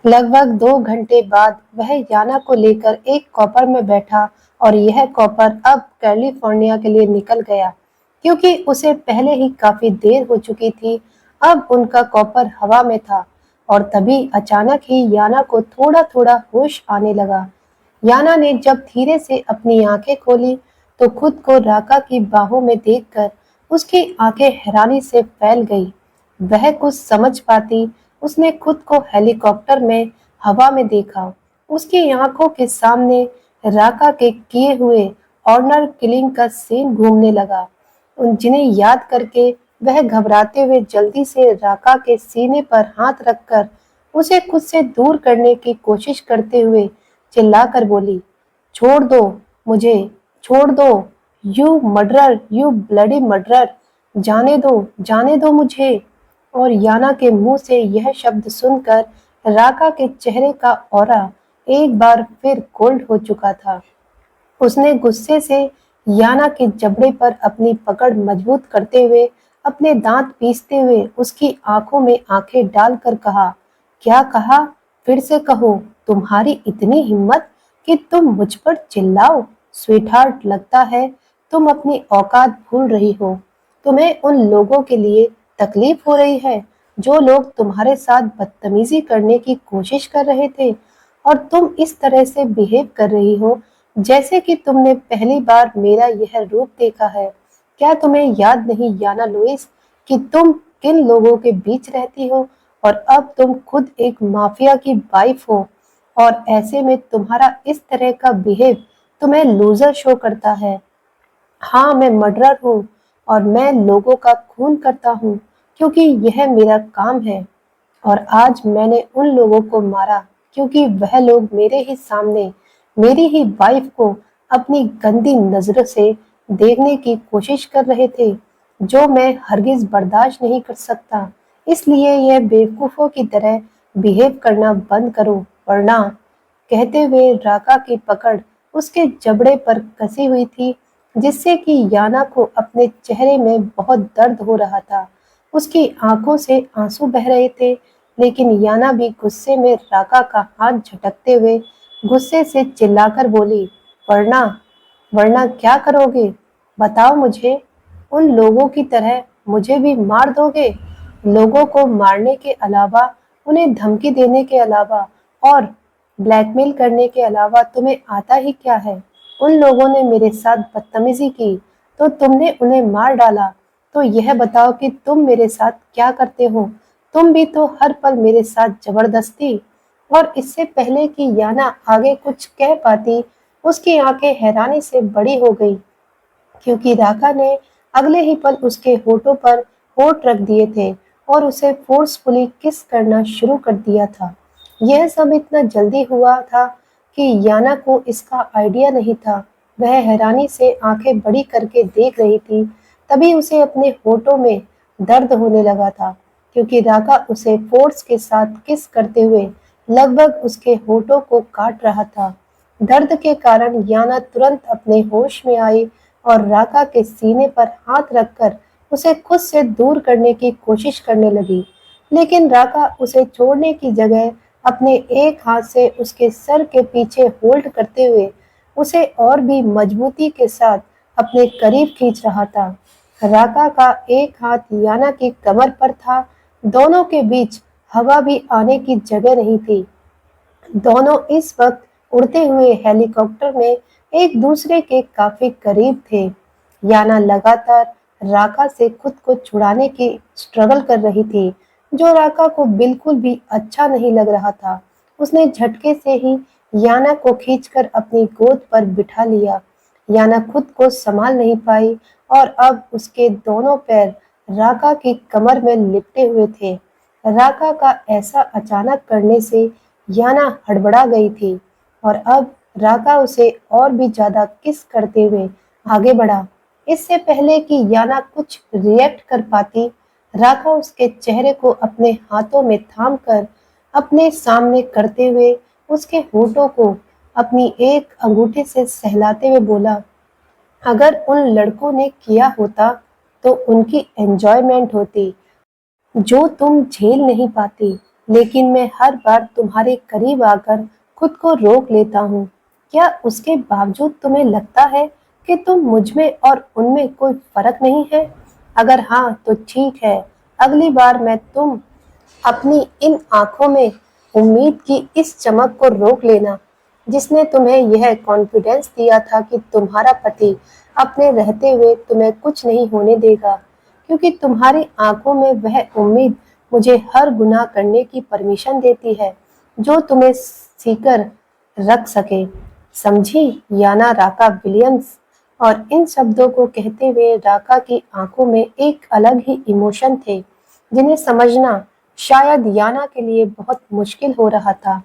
लगभग 2 घंटे बाद वह याना को लेकर एक कॉपर में बैठा और यह कॉपर अब कैलिफोर्निया के लिए निकल गया क्योंकि उसे पहले ही काफी देर हो चुकी थी। अब उनका कॉपर हवा में था और तभी अचानक ही याना को थोड़ा थोड़ा होश आने लगा। याना ने जब धीरे से अपनी आंखें खोली तो खुद को राका की बाहों में देखकर उसकी आंखें हैरानी से फैल गई। वह कुछ समझ पाती उसने खुद को हेलीकॉप्टर में हवा में देखा। उसकी आंखों के सामने राका के किए हुए ऑनर किलिंग का सीन घूमने लगा। उन जिन्हें याद करके वह घबराते हुए जल्दी से राका के सीने पर हाथ रखकर उसे खुद से दूर करने की कोशिश करते हुए चिल्लाकर बोली, छोड़ दो मुझे, छोड़ दो, you murderer, you bloody murderer, जाने दो मुझे। और याना के मुंह से यह शब्द सुनकर राका के चेहरे का ऑरा एक बार फिर कोल्ड हो चुका था। उसने गुस्से से याना के जबड़े पर अपनी पकड़ मजबूत करते हुए अपने दांत पीसते हुए उसकी आंखों में आंखें डालकर कहा, क्या कहा? फिर से कहो। तुम्हारी इतनी हिम्मत कि तुम मुझ पर चिल्लाओ? स्वीटहार्ट, लगता है तुम अपनी औकात भूल रही हो। तुम्हें उन लोगों के लिए तकलीफ हो रही है जो लोग तुम्हारे साथ बदतमीजी करने की कोशिश कर रहे थे और तुम इस तरह से बिहेव कर रही हो जैसे कि तुमने पहली बार मेरा यह रूप देखा है। क्या तुम्हें याद नहीं याना लुइस कि तुम किन लोगों के बीच रहती हो और अब तुम खुद एक माफिया की वाइफ हो और ऐसे में तुम्हारा इस तरह का बिहेव तुम्हें लूजर शो करता है। हाँ, मैं मर्डरर हूँ और मैं लोगों का खून करता हूँ क्योंकि यह मेरा काम है। और आज मैंने उन लोगों को मारा क्योंकि वह लोग मेरे ही सामने मेरी ही वाइफ को अपनी गंदी नजरों से देखने की कोशिश कर रहे थे, जो मैं हरगिज बर्दाश्त नहीं कर सकता। इसलिए यह बेवकूफों की तरह बिहेव करना बंद करो, वरना। कहते हुए राका की पकड़ उसके जबड़े पर कसी हुई थी, जिससे कि याना को अपने चेहरे में बहुत दर्द हो रहा था। उसकी आंखों से आंसू बह रहे थे, लेकिन याना भी गुस्से में राका का हाथ झटकते हुए गुस्से से चिल्लाकर बोली, वरना, वरना क्या करोगे? बताओ मुझे। उन लोगों की तरह मुझे भी मार दोगे? लोगों को मारने के अलावा, उन्हें धमकी देने के अलावा और ब्लैकमेल करने के अलावा तुम्हें आता ही क्या है? उन लोगों ने मेरे साथ बदतमीजी की तो तुमने उन्हें मार डाला। तो यह बताओ कि तुम मेरे साथ क्या करते हो? तुम भी तो हर पल मेरे साथ जबरदस्ती। और इससे पहले कि याना आगे कुछ कह पाती, उसकी आंखें हैरानी से बड़ी हो गई क्योंकि राका ने अगले ही पल उसके होठों पर होठ रख दिए थे और उसे फोर्सफुली किस करना शुरू कर दिया था। यह सब इतना जल्दी हुआ था कि याना को इसका आइडिया नहीं था। वह हैरानी से आंखें बड़ी करके देख रही थी। तभी उसे अपने होठों में दर्द होने लगा था क्योंकि राका उसे फोर्स के साथ किस करते हुए लगभग उसके होठों को काट रहा था। दर्द के कारण याना तुरंत अपने होश में आई और राका के सीने पर हाथ रखकर उसे खुद से दूर करने की कोशिश करने लगी, लेकिन राका उसे छोड़ने की जगह अपने एक हाथ से उसके सर के पीछे होल्ड करते हुए उसे और भी मजबूती के साथ अपने करीब खींच रहा था। राका का एक हाथ याना की कमर पर था। दोनों के बीच हवा भी आने की जगह नहीं थी। दोनों इस वक्त उड़ते हुए हेलीकॉप्टर में एक दूसरे के काफी करीब थे। याना लगातार राका से खुद को छुड़ाने की स्ट्रगल कर रही थी, जो राका को बिल्कुल भी अच्छा नहीं लग रहा था। उसने झटके से ही याना को खींचकर अपनी गोद पर बिठा लिया। याना खुद को संभाल नहीं पाई और अब उसके दोनों पैर राका की कमर में लिपटे हुए थे। राका का ऐसा अचानक करने से याना हड़बड़ा गई थी और अब राका उसे और भी ज्यादा किस करते हुए आगे बढ़ा। इससे पहले कि याना कुछ रिएक्ट कर पाती, राका उसके चेहरे को अपने हाथों में थामकर अपने सामने करते हुए उसके होठों को अपनी एक अंगूठे से सहलाते हुए बोला, अगर उन लड़कों ने किया होता तो उनकी एंजॉयमेंट होती जो तुम झेल नहीं पाती। लेकिन मैं हर बार तुम्हारे करीब आकर खुद को रोक लेता हूँ। क्या उसके बावजूद तुम्हें लगता है कि तुम मुझ में और उनमें कोई फर्क नहीं है? अगर हाँ, तो ठीक है। अगली बार मैं तुम अपनी इन आंखों में उम्मीद की इस चमक को रोक लेना, जिसने तुम्हें यह कॉन्फिडेंस दिया था कि तुम्हारा पति अपने रहते हुए तुम्हें कुछ नहीं होने देगा, क्योंकि तुम्हारी आंखों में वह उम्मीद मुझे हर गुनाह करने की परमिशन देती है जो तुम्हें सीकर रख सके। समझी? याना राका विलियम्स। और इन शब्दों को कहते हुए राका की आंखों में एक अलग ही इमोशन थे, जिन्हें समझना शायद याना के लिए बहुत मुश्किल हो रहा था।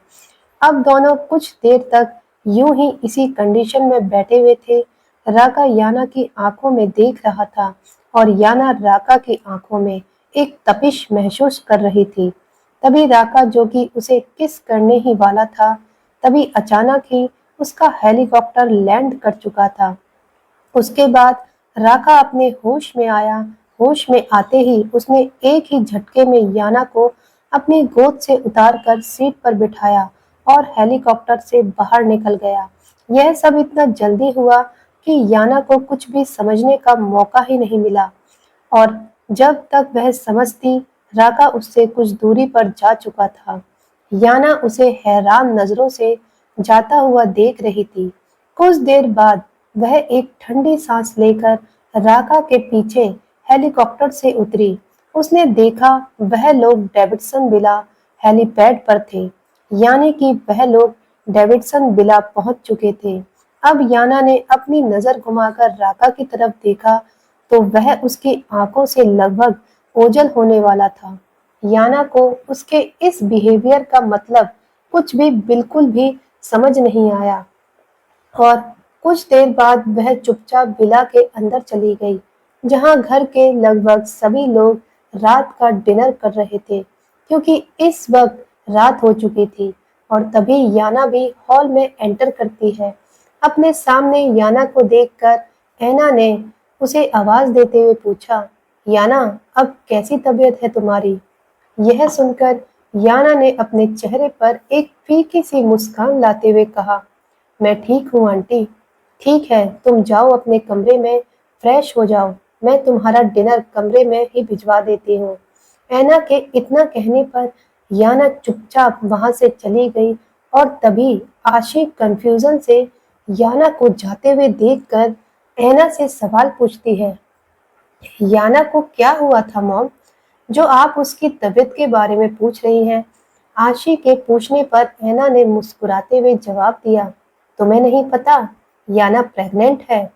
अब दोनों कुछ देर तक यूं ही इसी कंडीशन में बैठे हुए थे। राका याना की आंखों में देख रहा था और याना राका की आंखों में एक तपिश महसूस कर रही थी। तभी राका, जो कि उसे किस करने ही वाला था, तभी अचानक ही उसका हेलीकॉप्टर लैंड कर चुका था। उसके बाद राका अपने होश में आया। होश में आते ही उसने एक ही झटके में याना को अपनी गोद से उतारकर सीट पर बिठाया और हेलीकॉप्टर से बाहर निकल गया। यह सब इतना जल्दी हुआ कि याना को कुछ भी समझने का मौका ही नहीं मिला, और जब तक वह समझती, राका उससे कुछ दूरी पर जा चुका था। याना उसे हैरान नजरों से जाता हुआ देख रही थी। कुछ देर बाद वह एक ठंडी सांस लेकर राका के पीछे हेलीकॉप्टर से उतरी। उसने देखा वह लोग डेविडसन विला हेलीपैड पर थे, यानी कि वह लोग डेविडसन विला पहुंच चुके थे। अब याना ने अपनी नजर घुमाकर राका की तरफ देखा तो वह उसकी आंखों से लगभग ओझल होने वाला था। याना को उसके इस बिहेवियर का मतलब कुछ भी बिल्कुल भी समझ नहीं आया, और कुछ देर बाद वह चुपचाप विला के अंदर चली गई, जहां घर के लगभग सभी लोग रात का डिनर कर रहे थे, क्योंकि इस वक्त रात हो चुकी थी। और तभी याना भी हॉल में एंटर करती है। अपने सामने याना को देखकर ऐना ने उसे आवाज देते हुए पूछा, याना, अब कैसी तबीयत है तुम्हारी? यह सुनकर याना ने अपने चेहरे पर एक फीकी सी मुस्कान लाते हुए कहा, मैं ठीक हूँ आंटी। ठीक है, तुम जाओ अपने कमरे में फ्रेश हो जाओ। मैं तुम्हारा डिनर कमरे में ही भिजवा देती हूँ। ऐना के इतना कहने पर याना चुपचाप वहां से चली गई, और तभी आशी कंफ्यूजन से याना को जाते हुए देखकर ऐना से सवाल पूछती है, याना को क्या हुआ था मॉम, जो आप उसकी तबीयत के बारे में पूछ रही हैं? आशी के पूछने पर ऐना ने मुस्कुराते हुए जवाब दिया, तुम्हें नहीं पता, याना प्रेग्नेंट है।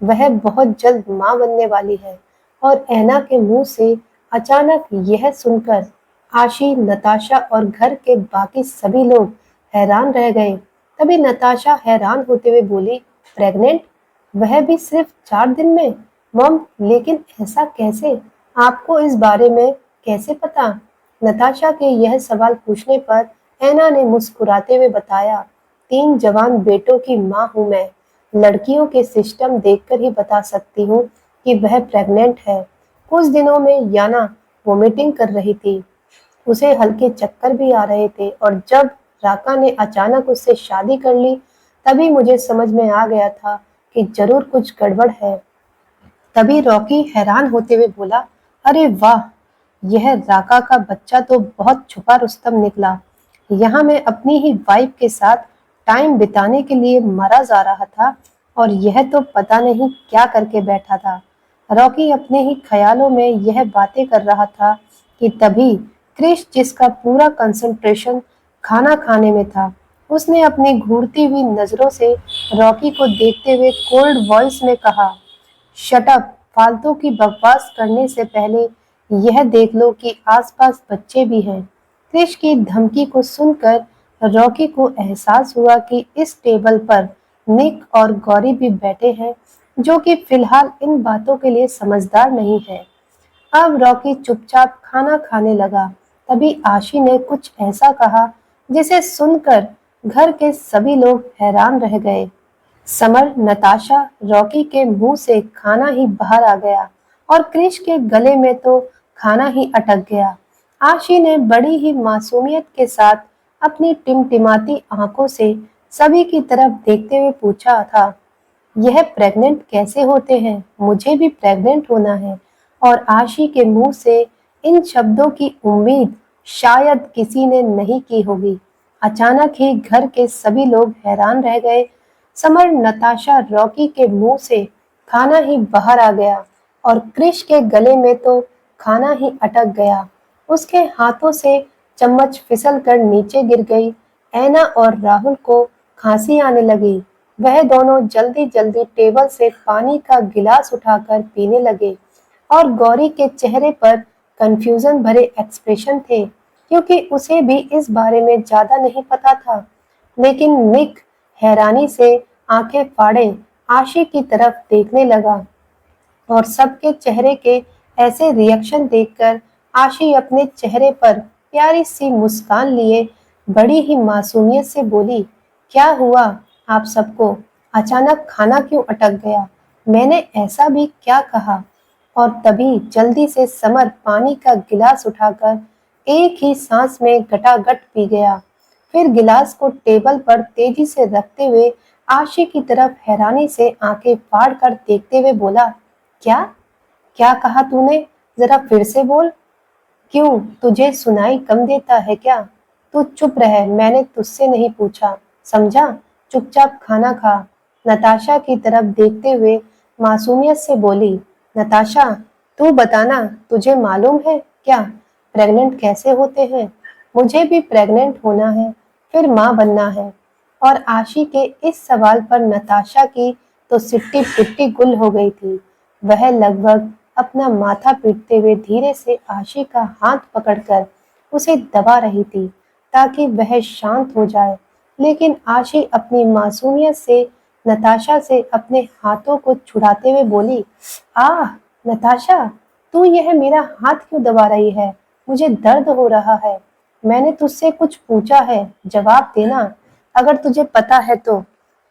वह बहुत जल्द माँ बनने वाली है। और ऐना के मुंह से अचानक यह सुनकर आशी, नताशा और घर के बाकी सभी लोग हैरान रह गए। तभी नताशा हैरान होते हुए बोली, प्रेग्नेंट? वह भी सिर्फ 4 दिन में? मॉम, लेकिन ऐसा कैसे? आपको इस बारे में कैसे पता? नताशा के यह सवाल पूछने पर ऐना ने मुस्कुराते हुए बताया, 3 जवान बेटों की माँ हूँ मैं। लड़कियों के सिस्टम देखकर ही बता सकती हूँ कि वह प्रेग्नेंट है। कुछ दिनों में याना वोमिटिंग कर रही थी। उसे हल्के चक्कर भी आ रहे थे, और जब राका ने अचानक उससे शादी कर ली, तभी मुझे समझ में आ गया था कि जरूर कुछ गड़बड़ है। तभी रॉकी हैरान होते हुए बोला, अरे वाह, यह राका का बच्चा तो बहुत छुपा रुस्तम निकला। यहाँ मैं अपनी ही वाइफ के साथ टाइम बिताने के लिए मरा जा रहा था, और यह तो पता नहीं क्या करके बैठा था। रॉकी अपने ही ख्यालों में यह बातें कर रहा था कि तभी क्रिश, जिसका पूरा कंसंट्रेशन खाना खाने में था, उसने अपनी घूरती हुई नजरों से रॉकी को देखते हुए कोल्ड वॉइस में कहा, शट अप, फालतू की बकवास करने से पहले यह देख लो कि आसपास बच्चे भी हैं। क्रिश की धमकी को सुनकर रॉकी को एहसास हुआ कि इस टेबल पर निक और गौरी भी बैठे हैं, जो कि फिलहाल इन बातों के लिए समझदार नहीं है। अब रॉकी चुपचाप खाना खाने लगा। तभी आशी ने कुछ ऐसा कहा जिसे सुनकर घर के सभी लोग हैरान रह गए। समर, नताशा, रॉकी के मुंह से खाना ही बाहर आ गया, और क्रिश के गले में तो खाना ही अटक गया। आशी ने बड़ी ही मासूमियत के साथ अपनी टिमटिमाती आंखों से सभी की तरफ देखते हुए पूछा था, यह प्रेग्नेंट कैसे होते हैं? मुझे भी प्रेग्नेंट होना है। और आशी के मुंह से इन शब्दों की उम्मीद शायद किसी ने नहीं की होगी। अचानक ही घर के सभी लोग हैरान रह गए। समर, नताशा, रॉकी के मुंह से खाना ही बाहर आ गया और क्रिश के गले में तो खाना ही अटक गया। उसके हाथों से चम्मच फिसल कर नीचे गिर गई। ऐना और राहुल को खांसी आने लगी। वह दोनों जल्दी जल्दी टेबल से पानी का गिलास उठाकर पीने लगे और गौरी के चेहरे पर कंफ्यूजन भरे एक्सप्रेशन थे, क्योंकि उसे भी इस बारे में ज्यादा नहीं पता था। लेकिन निक हैरानी से आंखें फाड़े आशी की तरफ देखने लगा और सबके चेहरे के ऐसे रिएक्शन देखकर आशी अपने चेहरे पर प्यारी सी मुस्कान लिए बड़ी ही मासूमियत से बोली, क्या हुआ आप सबको? अचानक खाना क्यों अटक गया? मैंने ऐसा भी क्या कहा? और तभी जल्दी से समर पानी का गिलास उठाकर एक ही सांस में गटागट पी गया। फिर गिलास को टेबल पर तेजी से रखते हुए आशी की तरफ हैरानी से आंखें फाड़ कर देखते हुए बोला, क्या? क्या कहा तूने? जरा फिर से बोल। क्यों, तुझे सुनाई कम देता है क्या? तू चुप रह, मैंने तुझसे नहीं पूछा, समझा? चुपचाप खाना खा। नताशा की तरफ देखते हुए मासूमियत से बोली, नताशा, तू बताना, तुझे मालूम है क्या प्रेग्नेंट कैसे होते हैं? मुझे भी प्रेग्नेंट होना है, फिर माँ बनना है। और आशी के इस सवाल पर नताशा की तो सिट्टी पिट्टी गुल हो गई थी। वह लगभग अपना माथा पीटते हुए धीरे से आशी का हाथ पकड़कर उसे दबा रही थी ताकि वह शांत हो जाए। लेकिन आशी अपनी मासूमियत से नताशा से अपने हाथों को छुड़ाते हुए बोली, आह नताशा, तू यह मेरा हाथ क्यों दबा रही है? मुझे दर्द हो रहा है। मैंने तुझसे कुछ पूछा है, जवाब देना, अगर तुझे पता है तो।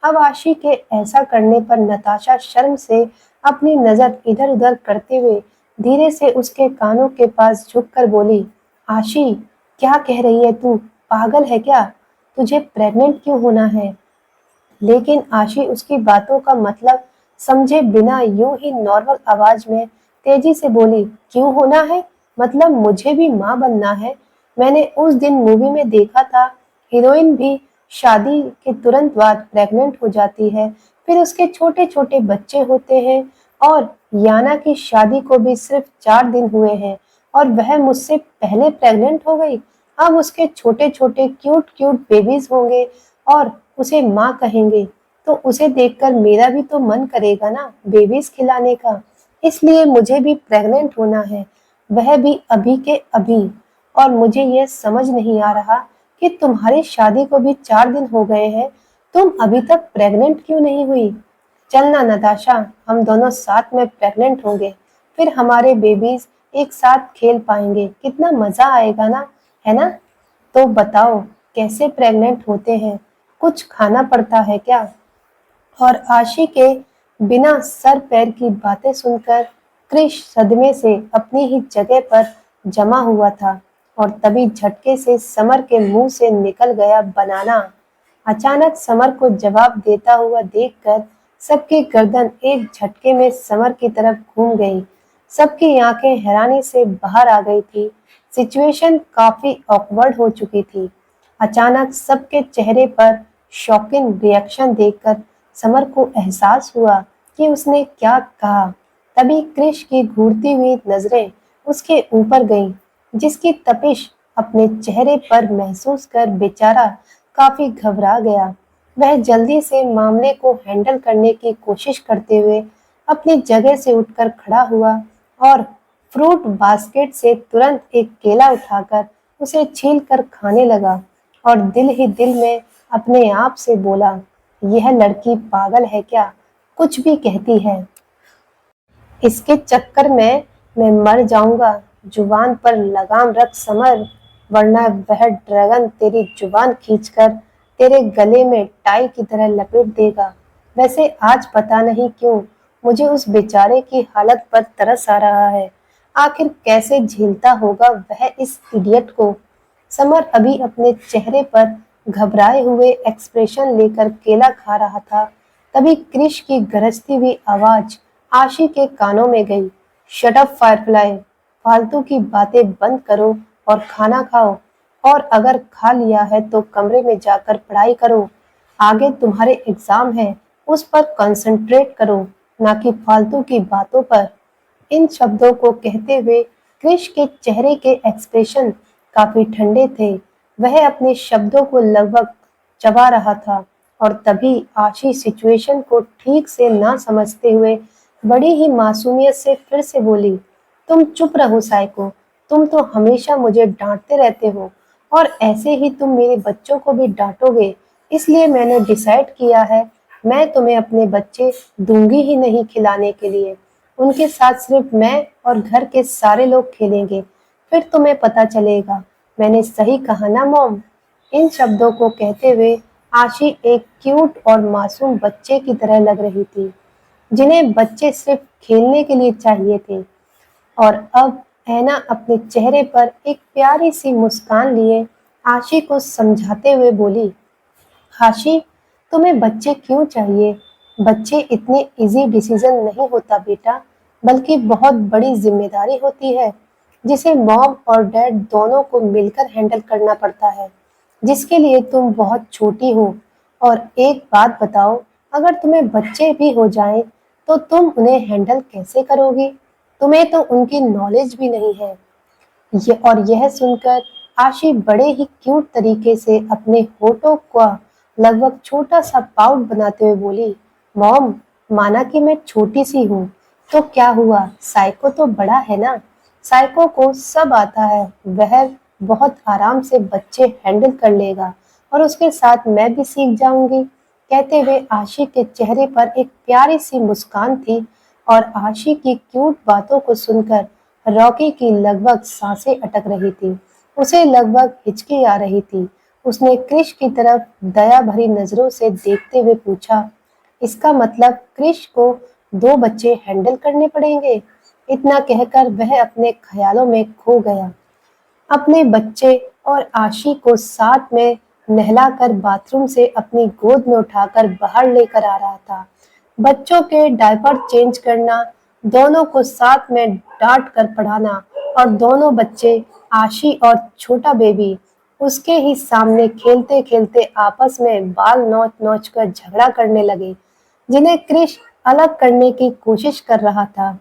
अब आशी के ऐसा करने पर नताशा शर्म से अपनी नजर इधर उधर करते हुए धीरे से उसके कानों के पास झुककर बोली, आशी, क्या कह रही है तू? पागल है क्या? तुझे प्रेग्नेंट क्यों होना है? लेकिन आशी उसकी बातों का मतलब समझे बिना यूं ही नॉर्मल आवाज में तेजी से बोली, क्यों होना है? मतलब मुझे भी माँ बनना है। मैंने उस दिन मूवी में देखा था, हीरोइन भी शादी के तुरंत बाद प्रेग्नेंट हो जाती है, फिर उसके छोटे छोटे बच्चे होते हैं। और याना की शादी को भी सिर्फ 4 दिन हुए हैं और वह मुझसे पहले प्रेग्नेंट हो गई। अब उसके छोटे छोटे क्यूट क्यूट बेबीज होंगे और उसे माँ कहेंगे, तो उसे देखकर मेरा भी तो मन करेगा ना बेबीज खिलाने का। इसलिए मुझे भी प्रेग्नेंट होना है, वह भी अभी के अभी। और मुझे यह समझ नहीं आ रहा कि तुम्हारी शादी को भी 4 दिन हो गए हैं, तुम अभी तक प्रेग्नेंट क्यों नहीं हुई? चलना नताशा, हम दोनों साथ में प्रेग्नेंट होंगे, फिर हमारे बेबीज एक साथ खेल पाएंगे, कितना मजा आएगा ना, है ना? तो बताओ, कैसे प्रेग्नेंट होते हैं? कुछ खाना पड़ता है क्या? और आशी के बिना सर पैर की बातें सुनकर क्रिश सदमे से अपनी ही जगह पर जमा हुआ था और तभी झटके से समर के मुंह से निकल गया बनाना। अचानक समर को जवाब देता हुआ देखकर सबकी गर्दन एक झटके में समर की तरफ घूम गई। सबकी आंखें हैरानी से बाहर आ गई थी। सिचुएशन काफी ऑकवर्ड हो चुकी थी। अचानक सबके चेहरे पर शॉकिंग रिएक्शन देखकर समर को एहसास हुआ कि उसने क्या कहा। तभी क्रिश की घूरती हुई नजरें उसके ऊपर गईं, जिसकी तपिश अपने चेहरे पर महसूस कर बेचारा काफी घबरा गया। वह जल्दी से मामले को हैंडल करने की कोशिश करते हुए अपनी जगह से उठकर खड़ा हुआ और फ्रूट बास्केट से तुरंत एक केला उठाकर उसे छील कर खाने लगा और दिल ही दिल में अपने आप से बोला, यह लड़की पागल है क्या? कुछ भी कहती है। इसके चक्कर में मैं मर जाऊंगा। जुबान पर लगाम रख समर, वरना वह ड्रैगन तेरी जुबान खींचकर तेरे गले में टाई की तरह लपेट देगा। वैसे आज पता नहीं क्यों मुझे उस बेचारे की हालत पर तरस आ रहा है। आखिर कैसे झेलता होगा वह इस इडियट को। समर अभी अपने चेहरे पर घबराए हुए एक्सप्रेशन लेकर केला खा रहा था। तभी क्रिश की गरजती हुई आवाज आशी के कानों में गई। शट अप फायरफ्लाई, फालतू की बातें बंद करो और खाना खाओ, और अगर खा लिया है तो कमरे में जाकर पढ़ाई करो। आगे तुम्हारे एग्जाम है, उस पर कंसंट्रेट करो, ना कि फालतू की बातों पर। इन शब्दों को कहते हुए क्रिश के चेहरे के एक्सप्रेशन काफी ठंडे थे। वह अपने शब्दों को लगभग चबा रहा था, और तभी आशी सिचुएशन को ठीक से ना समझते हुए बड़ी ही मासूमियत से फिर से बोली, तुम चुप रहो साइको, तुम तो हमेशा मुझे डांटते रहते हो, और ऐसे ही तुम मेरे बच्चों को भी डांटोगे। इसलिए मैंने डिसाइड किया है, मैं तुम्हें अपने बच्चे दूंगी ही नहीं खिलाने के लिए। उनके साथ सिर्फ मैं और घर के सारे लोग खेलेंगे, फिर तुम्हें पता चलेगा मैंने सही कहा ना मॉम। इन शब्दों को कहते हुए आशी एक क्यूट और मासूम बच्चे की तरह लग रही थी, जिन्हें बच्चे सिर्फ खेलने के लिए चाहिए थे। और अब ऐना अपने चेहरे पर एक प्यारी सी मुस्कान लिए आशी को समझाते हुए बोली, आशी, तुम्हें बच्चे क्यों चाहिए? बच्चे इतने इजी डिसीजन नहीं होता बेटा, बल्कि बहुत बड़ी जिम्मेदारी होती है, जिसे मॉम और डैड दोनों को मिलकर हैंडल करना पड़ता है, जिसके लिए तुम बहुत छोटी हो। और एक बात बताओ, अगर तुम्हें बच्चे भी हो जाएं, तो तुम उन्हें हैंडल कैसे करोगी? तुम्हें तो उनकी नॉलेज भी नहीं है। यह सुनकर आशी बड़े ही क्यूट तरीके से अपने होठों का लगभग छोटा सा पाउट बनाते हुए बोली, मॉम, माना कि मैं छोटी सी हूँ, तो क्या हुआ, साइको तो बड़ा है ना। साइको को सब आता है, वह बहुत आराम से बच्चे हैंडल कर लेगा, और उसके साथ मैं भी सीख जाऊंगी। कहते हुए आशी के चेहरे पर एक प्यारी सी मुस्कान थी, और आशी की क्यूट बातों को सुनकर रॉकी की लगभग सांसें अटक रही थी। उसे लगभग हिचकी आ रही थी। उसने क्रिश की तरफ दया भरी नजरों से देखते हुए पूछा, इसका मतलब क्रिश को 2 बच्चे हैंडल करने पड़ेंगे? इतना कहकर वह अपने ख्यालों में खो गया। अपने बच्चे और आशी को साथ में नहलाकर बाथरूम से अपनी गोद में उठाकर बाहर लेकर आ रहा था। बच्चों के डायपर चेंज करना, दोनों को साथ में डांट कर पढ़ाना, और दोनों बच्चे आशी और छोटा बेबी उसके ही सामने खेलते खेलते आपस में बाल नोच नोच कर झगड़ा करने लगे, जिन्हें क्रिश अलग करने की कोशिश कर रहा था।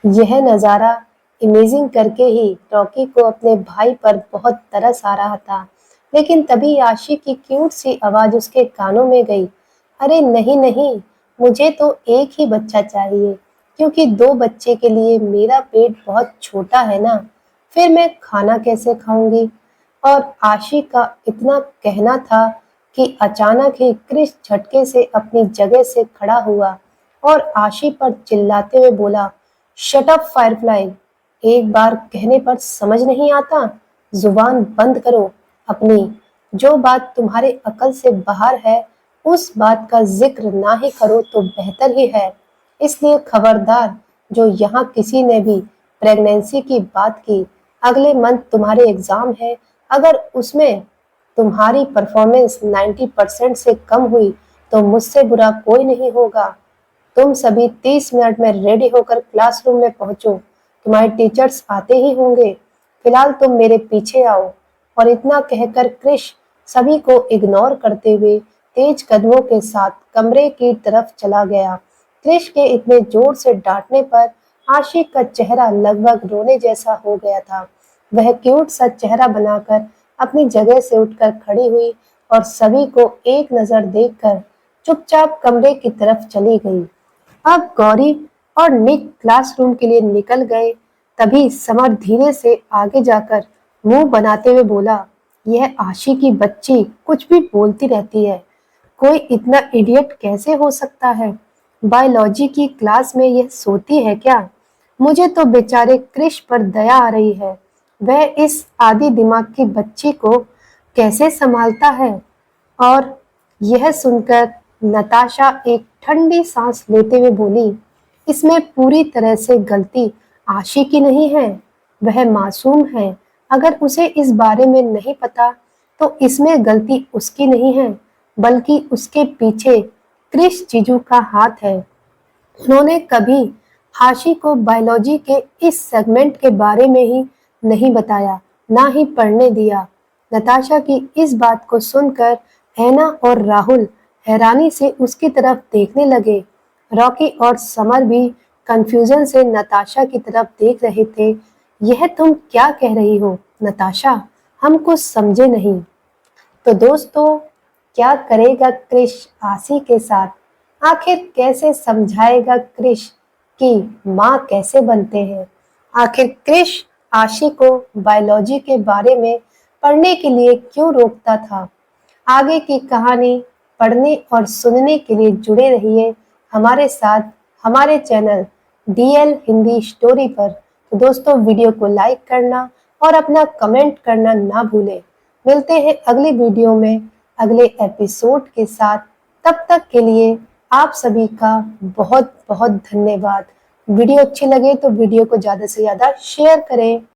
यह नज़ारा इमेजिन करके ही रॉकी को अपने भाई पर बहुत तरस आ रहा था। लेकिन तभी आशी की क्यूट सी आवाज उसके कानों में गई, अरे नहीं नहीं, मुझे तो एक ही बच्चा चाहिए, क्योंकि 2 बच्चे के लिए मेरा पेट बहुत छोटा है ना, फिर मैं खाना कैसे खाऊंगी। और आशी का इतना कहना था कि अचानक ही क्रिस झटके से अपनी जगह से खड़ा हुआ और आशी पर चिल्लाते हुए बोला, शट अप फायरफ्लाई, एक बार कहने पर समझ नहीं आता? जुबान बंद करो अपनी। जो बात तुम्हारे अकल से बाहर है, उस बात का जिक्र ना ही करो तो बेहतर ही है। इसलिए खबरदार, जो यहाँ किसी ने भी प्रेगनेंसी की बात की, अगले मंथ तुम्हारे एग्जाम है, अगर उसमें तुम्हारी परफॉर्मेंस 90% से कम हुई तो मुझसे बुरा कोई नहीं होगा। तुम सभी 30 मिनट में रेडी होकर क्लासरूम में पहुंचो, तुम्हारे टीचर्स आते ही होंगे, फिलहाल तुम मेरे पीछे आओ। और इतना कहकर क्रिश सभी को इग्नोर करते हुए तेज कदमों के साथ कमरे की तरफ चला गया। क्रिश के इतने जोर से डांटने पर आशिक का चेहरा लगभग रोने जैसा हो गया था। वह क्यूट सा चेहरा बनाकर अपनी जगह से उठकर खड़ी हुई और सभी को एक नजर देखकर चुपचाप कमरे की तरफ चली गई। अब गौरी और निक क्लासरूम के लिए निकल गए। तभी समर धीरे से आगे जाकर मुंह बनाते हुए बोला, यह आशी की बच्ची कुछ भी बोलती रहती है, कोई इतना इडियट कैसे हो सकता है? बायोलॉजी की क्लास में यह सोती है क्या? मुझे तो बेचारे क्रिश पर दया आ रही है, वह इस आधी दिमाग की बच्ची को कैसे संभालता है। और यह सुनकर नताशा एक ठंडी सांस लेते हुए बोली, इसमें पूरी तरह से गलती आशिकी नहीं है, वह मासूम है। अगर उसे इस बारे में नहीं पता तो इसमें गलती उसकी नहीं है, बल्कि उसके पीछे क्रिस जीजू का हाथ है। उन्होंने कभी हाशी को बायोलॉजी के इस सेगमेंट के बारे में ही नहीं बताया, ना ही पढ़ने दिया। नताशा की इस बात को सुनकर ऐना और राहुल हैरानी से उसकी तरफ देखने लगे। रॉकी और समर भी कंफ्यूजन से नताशा की तरफ देख रहे थे। यह तुम क्या कह रही हो नताशा? हम कुछ समझे नहीं। तो दोस्तों, क्या करेगा क्रिश आसी के साथ? आखिर कैसे समझाएगा क्रिश कि माँ कैसे बनते हैं? आखिर क्रिश आशी को बायोलॉजी के बारे में पढ़ने के लिए क्यों रोकता था? आगे की कहानी पढ़ने और सुनने के लिए जुड़े रहिए हमारे साथ, हमारे चैनल डीएल हिंदी स्टोरी पर। तो दोस्तों, वीडियो को लाइक करना और अपना कमेंट करना ना भूलें। मिलते हैं अगली वीडियो में अगले एपिसोड के साथ। तब तक के लिए आप सभी का बहुत बहुत धन्यवाद। वीडियो अच्छी लगे तो वीडियो को ज़्यादा से ज़्यादा शेयर करें।